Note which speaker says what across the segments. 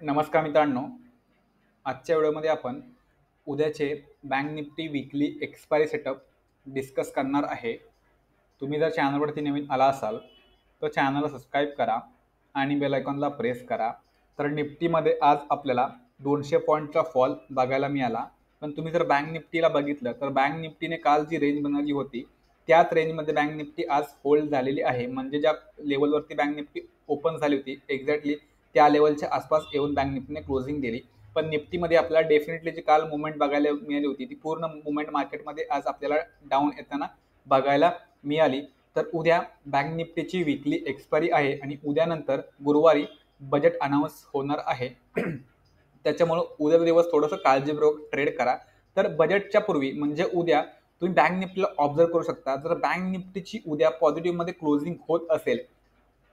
Speaker 1: नमस्कार मित्रांनो. आजच्या व्हिडिओमध्ये आपण उद्याचे bank Nifty weekly expiry setup discuss करणार आहे. तुम्ही जर चॅनलवरती नवीन आला असाल तर चॅनलला सबस्क्राईब करा आणि बेल आयकॉनला प्रेस करा. तर निफ्टीमध्ये आज आपल्याला 200 पॉईंटचा फॉल बघायला मिळाला. पण तुम्ही जर बँक निफ्टीला बघितलं तर बँक निफ्टीने काल जी रेंज बनवली होती त्याच रेंजमध्ये बँक निफ्टी आज होल्ड झालेली आहे. म्हणजे ज्या लेवलवरती बँक निफ्टी ओपन झाली होती एक्झॅक्टली त्या लेवलच्या आसपास येऊन बँक निफ्टीने क्लोजिंग दिली. पण निफ्टीमध्ये आपल्याला डेफिनेटली जी काल मुवमेंट बघायला मिळाली होती ती पूर्ण मुवमेंट मार्केटमध्ये आज आपल्याला डाऊन येताना बघायला मिळाली. तर उद्या बँक निफ्टीची वीकली एक्सपायरी आहे आणि उद्यानंतर गुरुवारी बजेट अनाऊन्स होणार आहे. त्याच्यामुळं उद्याचा दिवस थोडंसं काळजीपूर्वक ट्रेड करा. तर बजेटच्या पूर्वी म्हणजे उद्या तुम्ही बँक निफ्टीला ऑब्झर्व करू शकता. जर बँक निफ्टीची उद्या पॉझिटिव्हमध्ये क्लोजिंग होत असेल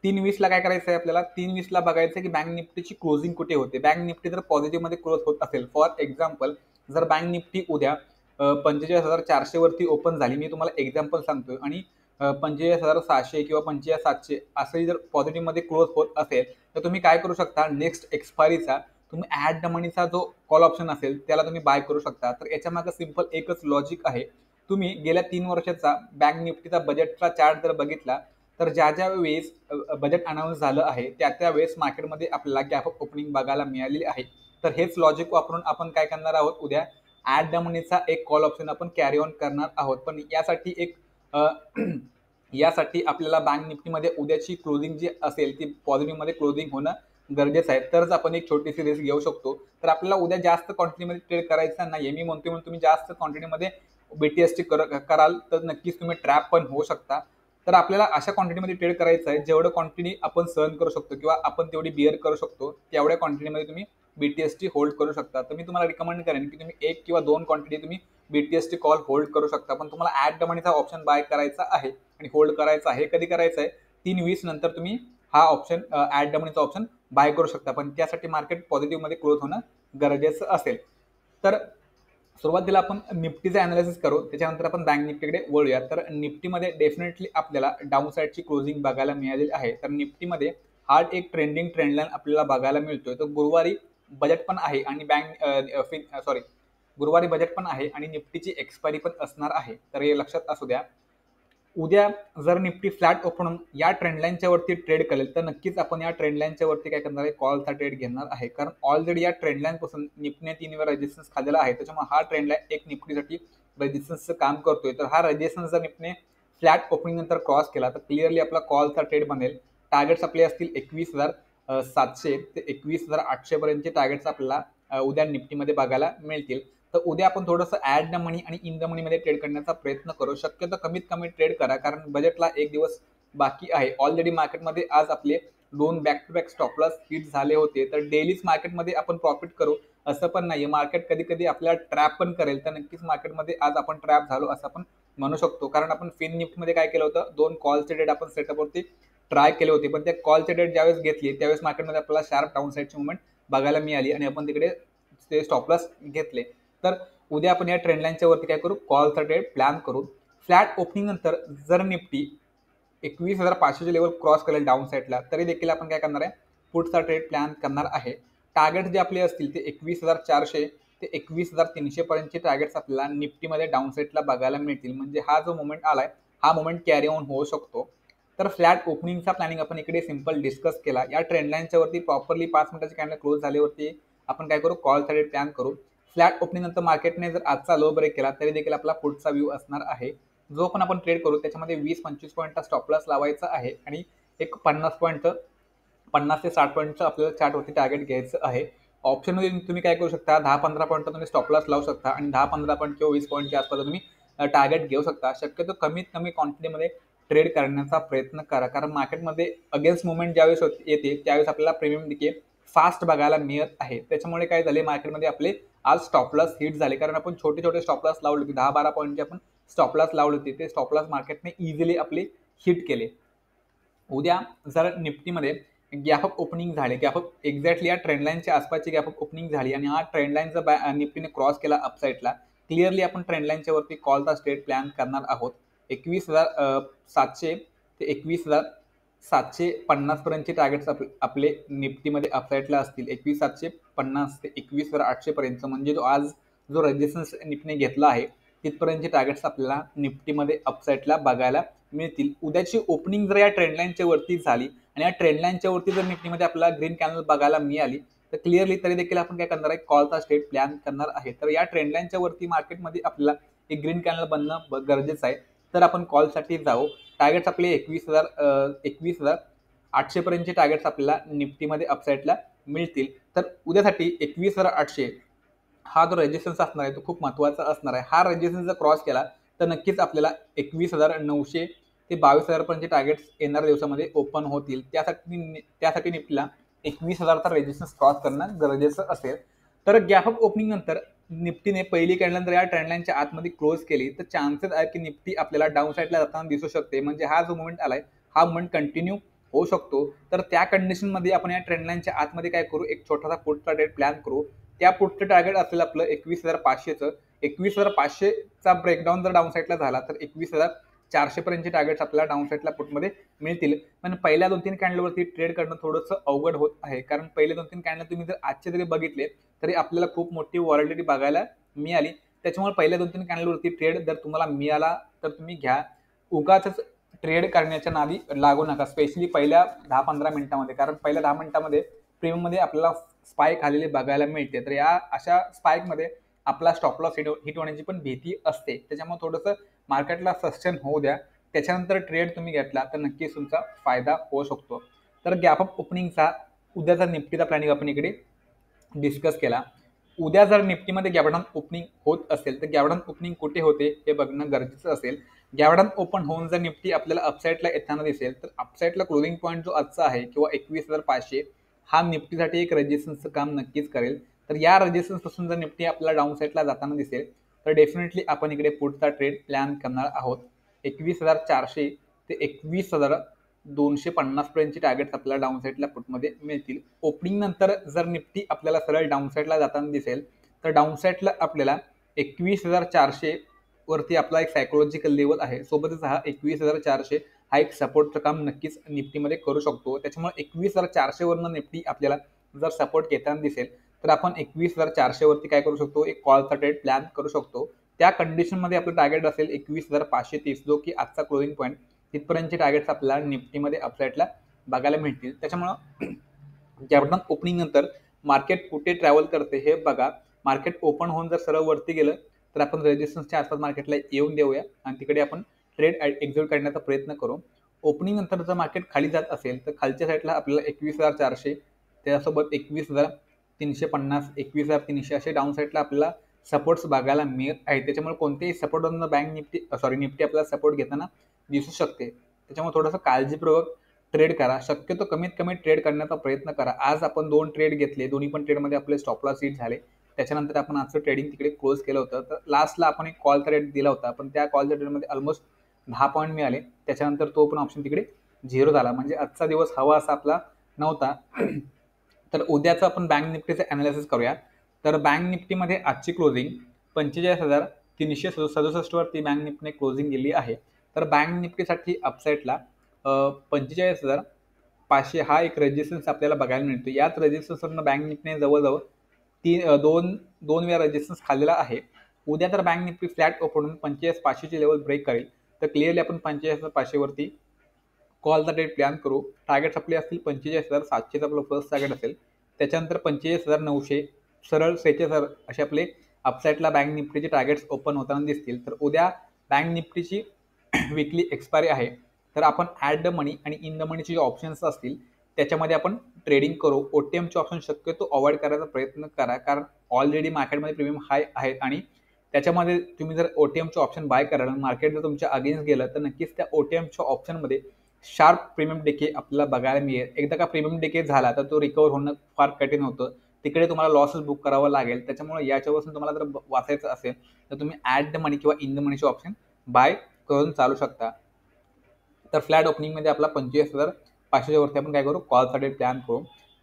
Speaker 1: 3:20ला काय करायचं आहे आपल्याला 3:20ला बघायचं आहे की बँक निफ्टीची क्लोजिंग कुठे होते. बँक निफ्टी जर पॉझिटिव्हमध्ये क्लोज होत असेल फॉर एक्झाम्पल जर बँक निफ्टी उद्या 45,400 वरती ओपन झाली, मी तुम्हाला एक्झाम्पल सांगतोय, आणि 45,600 किंवा 45,700 असंही जर पॉझिटिव्हमध्ये क्लोज होत असेल तर तुम्ही काय करू शकता, नेक्स्ट एक्सपायरीचा तुम्ही ॲड द मनीचा जो कॉल ऑप्शन असेल त्याला तुम्ही बाय करू शकता. तर याच्या मागे सिंपल एकच लॉजिक आहे. तुम्ही गेल्या 3 वर्षाचा बँक निफ्टीचा बजेटचा चार्ट जर बघितला तर ज्या वेळेस बजेट अनाऊन्स झालं आहे त्या वेळेस मार्केटमध्ये आपल्याला गॅप ऑफ ओपनिंग बघायला मिळालेली आहे. तर हेच लॉजिक वापरून आपण काय करणार आहोत, उद्या ॲट द मनीचा एक कॉल ऑप्शन आपण कॅरी ऑन करणार आहोत. पण यासाठी यासाठी आपल्याला बँक निफ्टीमध्ये उद्याची क्लोजिंग जी असेल ती पॉझिटिव्हमध्ये क्लोजिंग होणं गरजेचं आहे. तरच आपण एक छोटीशी रिस्क घेऊ शकतो. तर आपल्याला उद्या जास्त क्वांटिटीमध्ये ट्रेड करायचा नाही. मी म्हणतो म्हणून तुम्ही जास्त क्वांटिटीमध्ये BTST कराल तर नक्कीच तुम्ही ट्रॅप पण होऊ शकता. तर आपल्याला अशा क्वांटिटीमध्ये ट्रेड करायचं आहे जेवढं क्वांटिटी आपण सहन करू शकतो किंवा आपण तेवढी बिअर करू शकतो तेवढ्या क्वांटिटीमध्ये तुम्ही BTST होल्ड करू शकता. तर मी तुम्हाला रिकमेंड करेन की तुम्ही 1 किंवा 2 क्वांटिटी तुम्ही BTST कॉल होल्ड करू शकता. पण तुम्हाला ॲट द मनीचा ऑप्शन बाय करायचा आहे आणि होल्ड करायचा आहे. कधी करायचं आहे, 3:20 नंतर तुम्ही हा ऑप्शन ॲट द मनीचा ऑप्शन बाय करू शकता. पण त्यासाठी मार्केट पॉझिटिव्हमध्ये क्लोज होणं गरजेचं असेल. तर सुरुवातीला आपण निफ्टीचं अनालिसिस करू, त्याच्यानंतर आपण बँक निफ्टीकडे वळूया. तर निफ्टीमध्ये डेफिनेटली आपल्याला डाऊन साईडची क्लोजिंग बघायला मिळालेली आहे. तर निफ्टीमध्ये हार्ड एक ट्रेंडिंग ट्रेंडलाईन आपल्याला बघायला मिळतोय. तर गुरुवारी बजेट पण आहे आणि गुरुवारी बजेट पण आहे आणि निफ्टीची एक्सपायरी पण असणार आहे. तर हे लक्षात असू द्या. उद्या जर निफ्टी फ्लॅट ओपन या ट्रेंडलाईनच्या वरती ट्रेड करेल तर नक्कीच आपण या ट्रेंडलाईनच्या वरती काय करणार आहे, कॉलचा ट्रेड घेणार आहे. कारण ऑलरेडी या ट्रेंडलाईन पासून निफ्टीने 3 वेळा रेजिस्टन्स खाल्लेला आहे. त्याच्यामुळे हा ट्रेंडलाईन एक निफ्टीसाठी रेजिस्टन्सचं काम करतोय. तर हा रेजिस्टन्स जर निफ्टीने फ्लॅट ओपनिंग नंतर क्रॉस केला तर क्लिअरली आपला कॉलचा ट्रेड बनेल. टार्गेट्स आपले असतील 21,700 ते 21,800 पर्यंतचे टार्गेट्स आपल्याला उद्या निफ्टीमध्ये बघायला मिळतील. तर उद्या आपण थोडंसं ॲट द मनी आणि इन द मनीमध्ये ट्रेड करण्याचा प्रयत्न करू. शक्यतो कमीत कमी ट्रेड करा कारण बजेटला एक दिवस बाकी आहे. ऑलरेडी मार्केटमध्ये आज आपले 2 back to back stop loss hit झाले होते. तर डेलीच मार्केटमध्ये आपण प्रॉफिट करू असं पण नाही. मार्केट कधी कधी आपल्याला ट्रॅप पण करेल. तर नक्कीच मार्केटमध्ये आज आपण ट्रॅप झालो असं आपण म्हणू शकतो. कारण आपण फिन निफ्टीमध्ये काय केलं होतं, 2 कॉलचे डेट आपण सेटअपवरती ट्राय केले होते. पण त्या कॉलचे डेट ज्यावेळेस घेतली त्यावेळेस मार्केटमध्ये आपल्याला शार्प डाऊन साईडची मुवमेंट बघायला मिळाली आणि आपण तिकडे ते स्टॉप लॉस घेतले. तर उद्या आपण या ट्रेंडलाईनच्या वरती काय करू, कॉलचा ट्रेड प्लॅन करू. फ्लॅट ओपनिंग नंतर जर निफ्टी 21,500चे लेवल क्रॉस करेल डाऊन साईडला तरी देखील आपण काय करणार आहे, पुटचा ट्रेड प्लॅन करणार आहे. टार्गेट जे आपले असतील ते 21,400 ते 21,300 पर्यंतचे टार्गेट्स आपल्याला निफ्टीमध्ये डाऊन साईडला बघायला मिळतील. म्हणजे हा जो मोमेंट आलाय हा मोमेंट कॅरी ऑन होऊ शकतो. तर फ्लॅट ओपनिंगचा प्लॅनिंग आपण इकडे सिंपल डिस्कस केला. या ट्रेंडलाईनच्या वरती प्रॉपरली 5 मिनिटाचे कॅन्डल क्लोज झाल्यावरती आपण काय करू, कॉलचा ट्रेड प्लॅन करू. फ्लॅट ओपनिंग नंतर मार्केटने जर आजचा लो ब्रेक केला तरी देखील आपला पुढचा व्ह्यू असणार आहे. जो पण आपण ट्रेड करू त्याच्यामध्ये 20-25 पॉईंटचा स्टॉप लॉस लावायचा आहे आणि एक 50 ते 60 पॉईंटचं आपल्याला चार्टवरती टार्गेट घ्यायचं आहे. ऑप्शनमध्ये तुम्ही काय करू शकता, 10-15 पॉईंट तुम्ही स्टॉप लॉस लावू शकता आणि 10-15 पॉईंट किंवा 20 पॉईंटच्या आसपास तुम्ही टार्गेट घेऊ शकता. शक्यतो कमीत कमी क्वांटिटीमध्ये ट्रेड करण्याचा प्रयत्न करा कारण मार्केटमध्ये अगेन्स्ट मुवमेंट ज्यावेळेस येते त्यावेळेस आपल्याला प्रीमियम डिके फास्ट बघायला मिळत आहे. त्याच्यामुळे काय झाले, मार्केटमध्ये आपले आज स्टॉप लॉस हिट झाले कारण आपण छोटे छोटे स्टॉप लॉस लावले होते. 10-12 पॉईंटचे आपण स्टॉप लॉस लावले होते. ते स्टॉप लॉस मार्केटने इझिली आपले हिट केले. उद्या जर निफ्टीमध्ये गॅप ऑफ ओपनिंग झाले, गॅप ऑफ एक्झॅक्टली या ट्रेंडलाईनच्या आसपासची गॅप ऑफ ओपनिंग झाली आणि हा ट्रेंडलाईन जर निफ्टीने क्रॉस केला अपसाईडला क्लिअरली आपण ट्रेंडलाईनच्या वरती कॉलचा ट्रेड प्लॅन करणार आहोत. 21,700 ते 21,750 पर्यंतचे टार्गेट्स आपले निफ्टीमध्ये अपसाईडला असतील. 21,750 ते 21,800 पर्यंत, म्हणजे आज जो रेजिस्टन्स निफ्टीने घेतला आहे तिथपर्यंतचे टार्गेट्स आपल्याला निफ्टीमध्ये अपसाईडला बघायला मिळतील. उद्याची ओपनिंग जर या ट्रेंडलाईनच्या वरती झाली आणि या ट्रेंडलाईनच्या वरती जर निफ्टीमध्ये आपल्याला ग्रीन कॅनल बघायला मिळाली तर क्लिअरली तरी देखील आपण काय करणार आहे, कॉलचा स्टेट प्लॅन करणार आहे. तर या ट्रेंडलाईनच्या वरती मार्केटमध्ये आपल्याला एक ग्रीन कॅनल बनणं गरजेचं आहे. तर आपण कॉलसाठी जाऊ. टार्गेट्स आपले 21,800 पर्यंतचे टार्गेट्स आपल्याला निफ्टीमध्ये अपसाईडला मिळतील. तर उद्यासाठी 21,800 हा जो रेजिस्टन्स असणार आहे तो खूप महत्त्वाचा असणार आहे. हा रेजिस्टन्स जर क्रॉस केला तर नक्कीच आपल्याला 21,900 ते 22,000 पर्यंतचे टार्गेट्स येणाऱ्या दिवसामध्ये ओपन होतील. त्यासाठी निफ्टीला 21,000चा रेजिस्टन्स क्रॉस करणं गरजेचं असेल. तर गॅप अप ओपनिंग नंतर निफ्टीने पहिली कॅन्डल जर या ट्रेंडलाईनच्या आतमध्ये क्लोज केली तर चान्सेस आहे की निफ्टी आपल्याला डाऊन साईडला जाताना दिसू शकते. म्हणजे हा जो मुवमेंट आलाय हा मुवमेंट कंटिन्यू होऊ शकतो. तर त्या कंडिशनमध्ये आपण या ट्रेंडलाईनच्या आतमध्ये काय करू, एक छोटासा पुटचा ट्रेड प्लॅन करू. त्या पुटचं टार्गेट असेल आपलं 21,500चं. 21,500चा ब्रेकडाऊन जर डाऊन साईडला झाला तर 21,400 पर्यंतचे टार्गेट्स आपल्याला डाऊन साईडला पुटमध्ये मिळतील. पण पहिल्या 2-3 कॅन्डलवरती ट्रेड करणं थोडंसं अवघड होत आहे, कारण पहिले 2-3 कॅन्डल तुम्ही जर आजचे जरी बघितले तरी आपल्याला खूप मोठी व्हॉलॅटिलिटी बघायला मिळाली. त्याच्यामुळे पहिल्या 2-3 कॅन्डलवरती ट्रेड जर तुम्हाला मिळाला तर तुम्ही घ्या. उगाच ट्रेड करण्याच्या नादी लागू नका, स्पेशली पहिल्या 10-15 मिनिटांमध्ये, कारण पहिल्या 10 मिनिटांमध्ये प्रीमियममध्ये आपल्याला स्पाइक आलेली बघायला मिळते. तर या अशा स्पाइकमध्ये आपला स्टॉप लॉस हिट होण्याची पण भीती असते. त्याच्यामुळे थोडंसं मार्केटला सस्टेन होऊ द्या, त्याच्यानंतर ट्रेड तुम्ही घेतला तर नक्कीच तुमचा फायदा होऊ शकतो. तर गॅप अप ओपनिंगचा उद्याचा निफ्टीचा प्लॅनिंग आपण इकडे डिस्कस केला. उद्या जर निफ्टीमध्ये गॅपडाऊन ओपनिंग होत असेल तर गॅपडाऊन ओपनिंग कुठे होते हे बघणं गरजेचं असेल. गॅपडाऊन ओपन होऊन जर निफ्टी आपल्याला अपसाईडला येताना दिसेल तर अपसाईडला क्लोजिंग पॉईंट जो आजचा आहे किंवा 21,500 हा निफ्टीसाठी एक रेजिस्टन्सचं काम नक्कीच करेल. तर या रेजिस्टन्स पासून जर निफ्टी आपल्याला डाऊन साईडला जाताना दिसेल तर डेफिनेटली आपण इकडे पुढचा ट्रेड प्लॅन करणार आहोत. 21,400 ते 21,250 पर्यंतचे टार्गेट्स आपल्याला डाऊन साईडला पुटमध्ये मिळतील. ओपनिंग नंतर जर निफ्टी आपल्याला सरळ डाऊन साईडला जाताना दिसेल तर डाऊन साईडला आपल्याला 21,400 वरती आपला एक सायकोलॉजिकल लेवल आहे. सोबतच हा 21,400 हा एक सपोर्टचं काम नक्कीच निफ्टीमध्ये करू शकतो. त्याच्यामुळे 21,400 वरनं निफ्टी आपल्याला जर सपोर्ट घेताना दिसेल तर आपण 21,400 वरती काय करू शकतो, एक कॉलचा ट्रेड प्लॅन करू शकतो. त्या कंडिशनमध्ये आपलं टार्गेट असेल 21,530, जो की आजचा क्लोजिंग पॉईंट, तिथपर्यंतचे टार्गेट्स आपल्याला निफ्टीमध्ये अपसाईडला बघायला मिळतील. त्याच्यामुळं गॅपडाऊन ओपनिंग नंतर मार्केट कुठे ट्रॅव्हल करते हे बघा. मार्केट ओपन होऊन जर सरळ वरती गेलं तर आपण रेजिस्टन्सच्या आसपास मार्केटला येऊन देऊया आणि तिकडे आपण ट्रेड एक्झिक्यूट करण्याचा प्रयत्न करू. ओपनिंग नंतर जर मार्केट खाली जात असेल तर खालच्या साईडला आपल्याला 21,400 त्यासोबत 21,350 21,300 असे डाऊन साईडला आपल्याला सपोर्ट्स बघायला मिळत आहेत. त्याच्यामुळे कोणतेही सपोर्टवरून बँक निफ्टी आपल्याला सपोर्ट घेताना दिसू शकते. त्याच्यामुळे थोडंसं काळजीपूर्वक ट्रेड करा. शक्यतो कमीत कमी ट्रेड करण्याचा प्रयत्न करा. आज आपण 2 ट्रेड घेतले, दोन्ही पण ट्रेडमध्ये आपले स्टॉप लॉस हिट झाले. त्याच्यानंतर आपण आजचं ट्रेडिंग तिकडे क्लोज केलं होतं. तर लास्टला आपण एक कॉलचा रेट दिला होता, पण त्या कॉलच्या ट्रेडमध्ये ऑलमोस्ट 10 पॉईंट मिळाले. त्याच्यानंतर तो पण ऑप्शन तिकडे 0 झाला. म्हणजे आजचा दिवस हवा असा आपला नव्हता. तर उद्याचं आपण बँक निफ्टीचं ॲनालिसिस करूया. तर बँक निफ्टीमध्ये आजची क्लोजिंग 45,367 वरती बँक निफ्टीने क्लोजिंग गेली आहे. तर बँक निफ्टीसाठी अपसाईडला 45,500 हा एक रेजिस्टन्स आपल्याला बघायला मिळतो. याच रेजिस्टन्सवरनं बँक निफ्टीने जवळजवळ दोन वेळा रेजिस्टन्स खाल्लेला आहे. उद्या तर बँक निफ्टी फ्लॅट ओपन होऊन 45,500ची लेवल ब्रेक करेल तर क्लिअरली आपण 45,500 वरती कॉलचा ट्रेड प्लॅन करू. टार्गेट्स आपले असतील 45,700चा आपलं फर्स्ट टार्गेट असेल. त्याच्यानंतर 45,900 सरळ 46,000 असे आपले अपसाईडला बँक निफ्टीचे टार्गेट्स ओपन होताना दिसतील. तर उद्या बँक निफ्टीची विकली एक्सपायरी आहे. तर आपण ॲट द मनी आणि इन द मनीचे जे ऑप्शन्स असतील त्याच्यामध्ये आपण ट्रेडिंग करू. OTMचे ऑप्शन शक्यतो अवॉइड करायचा प्रयत्न करा, कारण ऑलरेडी मार्केटमध्ये प्रीमियम हाय आहेत आणि त्याच्यामध्ये तुम्ही जर OTMचे ऑप्शन बाय कराल, मार्केट जर तुमच्या अगेन्स्ट गेलं तर नक्कीच त्या OTMच्या ऑप्शनमध्ये शार्प प्रीमियम डिके आपल्याला बघायला मिळेल. एकदा का प्रीमियम डिके झाला तर तो रिकवर होणं फार कठीण होतं. तिकडे तुम्हाला लॉसेस बुक करावं लागेल. त्याच्यामुळे याच्यापासून तुम्हाला जर वाचायचं असेल तर तुम्ही ॲट द मनी किंवा इन द मनीचे ऑप्शन बाय करून चालू शकता. तर फ्लॅट ओपनिंगमध्ये आपला 45,500 वरती आपण काय करू, कॉलचा ट्रेड प्लॅन करू.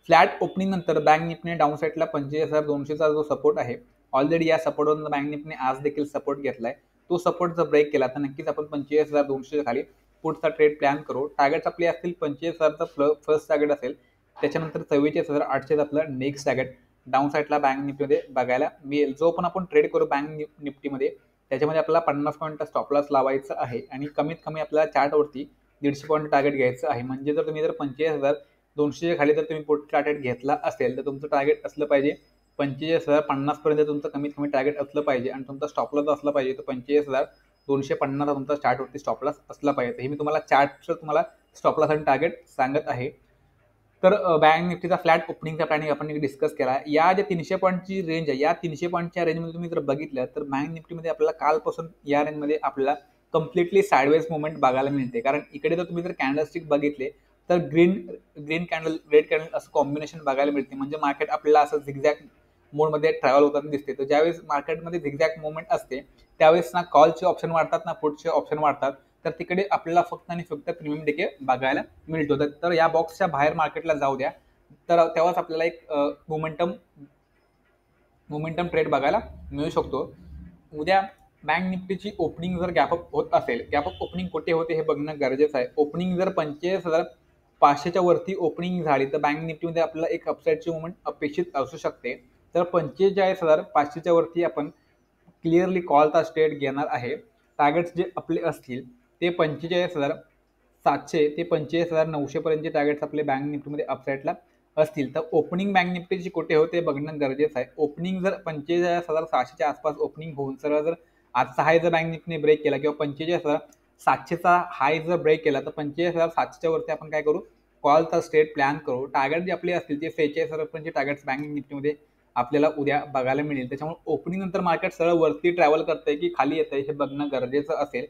Speaker 1: फ्लॅट ओपनिंग नंतर बँक निफ्टीने डाऊन साईडला 45,200चा जो सपोर्ट आहे, ऑलरेडी या सपोर्टवरून बँक निफ्टीने आज देखील सपोर्ट घेतलाय. तो सपोर्ट जर ब्रेक केला तर नक्कीच आपण 45,200 खाली पुटचा ट्रेड प्लॅन करू. टार्गेट्स आपले असतील 25,000चा फर्स्ट टार्गेट असेल, त्याच्यानंतर 44,800 आपलं नेक्स्ट टार्गेट डाऊन साईडला बँक निफ्टीमध्ये बघायला मिळेल. जो पण आपण ट्रेड करू बँक निफ्टीमध्ये त्याच्यामध्ये आपल्याला 50 पॉईंटचा स्टॉप लॉस लावायचा आहे आणि कमीत कमी आपल्याला चार्टवरती 150 पॉईंट टार्गेट घ्यायचं आहे. म्हणजे जर तुम्ही 25,200 खाली जर तुम्ही पुट टार्गेट घेतला असेल तर तुमचं टार्गेट असलं पाहिजे 45,050 पर्यंत तुमचं कमीत कमी टार्गेट असलं पाहिजे आणि तुमचा स्टॉप लॉस असला पाहिजे तर 25,250 तुमचा चार्टवरती स्टॉप लॉस असला पाहिजे. हे मी तुम्हाला चार्टचं तुम्हाला स्टॉप लॉस आणि टार्गेट सांगत आहे. तर बँक निफ्टीचा फ्लॅट ओपनिंगचा प्लॅनिंग आपण डिस्कस केला. या ज्या 300 पॉईंटची रेंज आहे, या 300 पॉईंटच्या रेंजमध्ये तुम्ही जर बघितलं तर बँक निफ्टीमध्ये आपल्याला कालपासून या रेंजमध्ये आपल्याला कम्प्लिटली साइडवेज मुवमेंट बघायला मिळते. कारण इकडे जर तुम्ही जर कॅन्डलस्टिक बघितले तर ग्रीन कॅन्डल रेड कॅन्डल असं कॉम्बिनेशन बघायला मिळते. म्हणजे मार्केट आपल्याला असं झिगझॅग मोडमध्ये ट्रॅव्हल होताना दिसते. तर ज्यावेळेस मार्केटमध्ये झिगझॅग मुवमेंट असते त्यावेळेस ना कॉलचे ऑप्शन वाढतात ना पुटचे ऑप्शन वाढतात. तर तिकडे आपल्याला फक्त आणि फक्त प्रीमियम डीके बघायला मिळतो. तर या बॉक्सच्या बाहेर मार्केटला जाऊ द्या, तर तेव्हाच आपल्याला एक मोमेंटम ट्रेड बघायला मिळू शकतो. उद्या बँक निफ्टीची ओपनिंग जर गॅपअप होत असेल, गॅपअप ओपनिंग कुठे होते हे बघणं गरजेचं आहे. ओपनिंग जर 25,500च्या वरती ओपनिंग झाली तर बँक निफ्टीमध्ये आपल्याला एक अपसाईडची मुवमेंट अपेक्षित असू शकते. तर 45,500च्या वरती आपण क्लिअरली कॉलचा ट्रेड घेणार आहे. टार्गेट्स जे आपले असतील ते 45,700 ते 45,900 पर्यंतचे टार्गेट्स आपले बँक निफ्टीमध्ये अपसाईडला असतील. तर ओपनिंग बँक निफ्टीची कुठे होते बघणं गरजेचं आहे. ओपनिंग जर 45,600च्या आसपास ओपनिंग होऊन सरळ जर आजचा हाय जर बँक निफ्टीने ब्रेक केला किंवा 45,700चा हाय जर ब्रेक केला तर 45,700च्या वरती आपण काय करू, कॉलचा ट्रेड प्लॅन करू. टार्गेट जे आपले असतील ते 46,000 टार्गेट्स बँक निफ्टीमध्ये आपल्याला उद्या बघायला मिळेल. त्याच्यामुळे ओपनिंग नंतर मार्केट सरळ वरती ट्रॅव्हल करतंय की खाली येतंय हे बघणं गरजेचं असेल.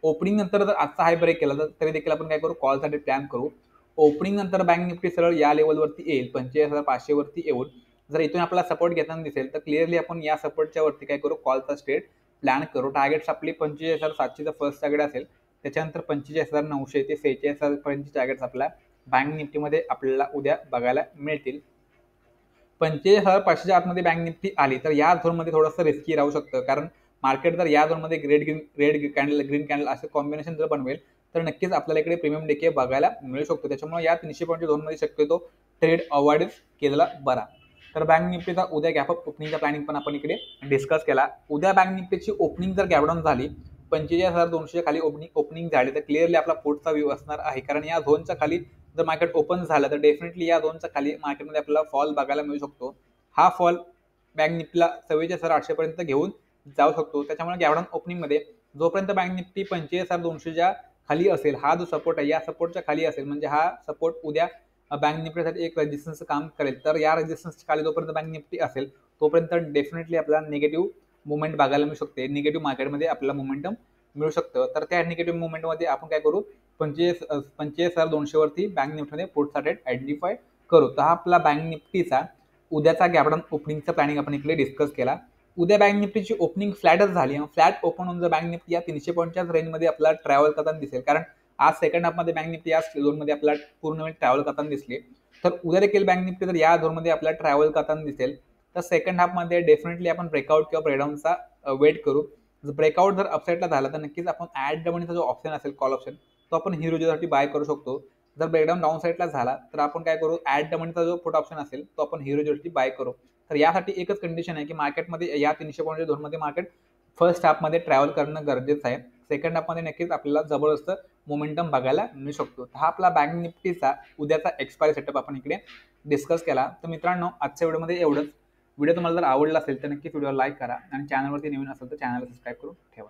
Speaker 1: ओपनिंग नंतर जर आजचा हाय ब्रेक केला तर तरी देखील आपण काय करू, कॉलसाठी प्लॅन करू. ओपनिंग नंतर बँक निफ्टी सरळ या लेवलवरती येईल 45,500 वरती येऊन जर इथून आपला सपोर्ट घेताना दिसेल तर क्लिअरली आपण या सपोर्टच्या वरती काय करू, कॉलचा ट्रेड प्लॅन करू. टार्गेट्स आपली 45,700चा फर्स्ट टार्गेट असेल, त्याच्यानंतर 45,900 ते 46,000 पर्यंतचे टार्गेट्स आपल्या बँक निफ्टीमध्ये आपल्याला उद्या बघायला मिळतील. 45,500च्या आतमध्ये बँक निफ्टी आली तर या झोनमध्ये थोडंसं रिस्की राहू शकतं. कारण मार्केट जर या झोनमध्ये रेड कॅन्डल ग्रीन कॅन्डल असं कॉम्बिनेशन जर बनवेल तर नक्कीच आपल्याला इकडे प्रीमियम डीके बघायला मिळू शकतो. त्याच्यामुळे या 300 पॉईंटच्या झोनमध्ये शक्यतो ट्रेड अवॉइडच केलेला बरा. तर बँक निफ्टीचा उद्या गॅपअप ओपनिंगचा प्लॅनिंग पण आपण इकडे डिस्कस केला. उद्या बँक निफ्टीची ओपनिंग जर गॅपडाऊन झाली 45,200 खाली ओपनिंग झाली तर क्लिअरली आपला पुढचा व्ह्यू असणार आहे. कारण या झोनच्या खाली जर मार्केट ओपन झालं तर डेफिनेटली या झोनच्या खाली मार्केटमध्ये आपल्याला फॉल बघायला मिळू शकतो. हा फॉल बँक निफ्टीला 44,800 पर्यंत घेऊन जाऊ शकतो. त्याच्यामुळे गॅपडाऊन ओपनिंगमध्ये जोपर्यंत बँक निफ्टी 45,200च्या खाली असेल, हा जो सपोर्ट आहे या सपोर्टच्या खाली असेल म्हणजे हा सपोर्ट उद्या बँक निफ्टीसाठी एक रेजिस्टन्सचं काम करेल. तर या रेजिस्टन्सच्या खाली जोपर्यंत बँक निफ्टी असेल तोपर्यंत डेफिनेटली आपल्याला निगेटिव्ह मुवमेंट बघायला मिळू शकते. निगेटिव्ह मार्केटमध्ये आपल्याला मोमेंटम मिळू शकतं. तर त्या निगेटिव्ह मुवमेंटमध्ये आपण काय करू, 45,200 वरती बँक निफ्टीमध्ये पुढचा ट्रेड आयडेंटिफाय करू. तर हा आपला बँक निफ्टीचा उद्याचा गॅपडाऊन ओपनिंगचा प्लॅनिंग आपण इकडे डिस्कस केला. उद्या बँक निफ्टीची ओपनिंग फ्लॅटच झाली. फ्लॅट ओपन होऊन जर बँक निफ्टी या 300 पॉईंटच्याच रेंजमध्ये आपल्याला ट्रॅव्हल करताना दिसेल. कारण आज सेकंड हाफमध्ये बँक निफ्टी या झोनमध्ये आपल्याला पूर्ण वेळ ट्रॅव्हल करताना दिसली. तर उद्या देखील बँक निफ्टी जर या झोनमध्ये आपल्याला ट्रॅव्हल करताना दिसेल तर सेकंड हाफमध्ये डेफिनेटली आपण ब्रेकआउट किंवा ब्रेकडाऊनचा वेट करू. जर ब्रेकआउट जर अपसाईडला झाला तर नक्कीच आपण ॲट द मनीचा जो ऑप्शन असेल कॉल ऑप्शन तो आपण हिरोजीसाठी बाय करू शकतो. जर ब्रेकडाऊन डाऊन साईडला झाला तर आपण काय करू, ॲट द मनीचा जो पुट ऑप्शन असेल तो आपण हिरोजीसाठी बाय करू. तर यासाठी एकच कंडिशन आहे की मार्केटमध्ये या 300 पॉईंटच्या झोनमध्ये मार्केट फर्स्ट हाफमध्ये ट्रॅव्हल करणं गरजेचं आहे. सेकंड हाफमध्ये नक्कीच आपल्याला जबरदस्त मोमेंटम बघायला मिळू शकतो. हा आपला बँक निफ्टीचा उद्याचा एक्सपायरी सेटअप आपण इकडे डिस्कस केला. तर मित्रांनो आजच्या व्हिडिओमध्ये एवढंच. व्हिडिओ तुम्हाला जर आवडला असेल तर नक्कीच व्हिडिओ लाईक करा आणि चॅनलवरती नवीन असेल तर चॅनलला सबस्क्राईब करून ठेवा.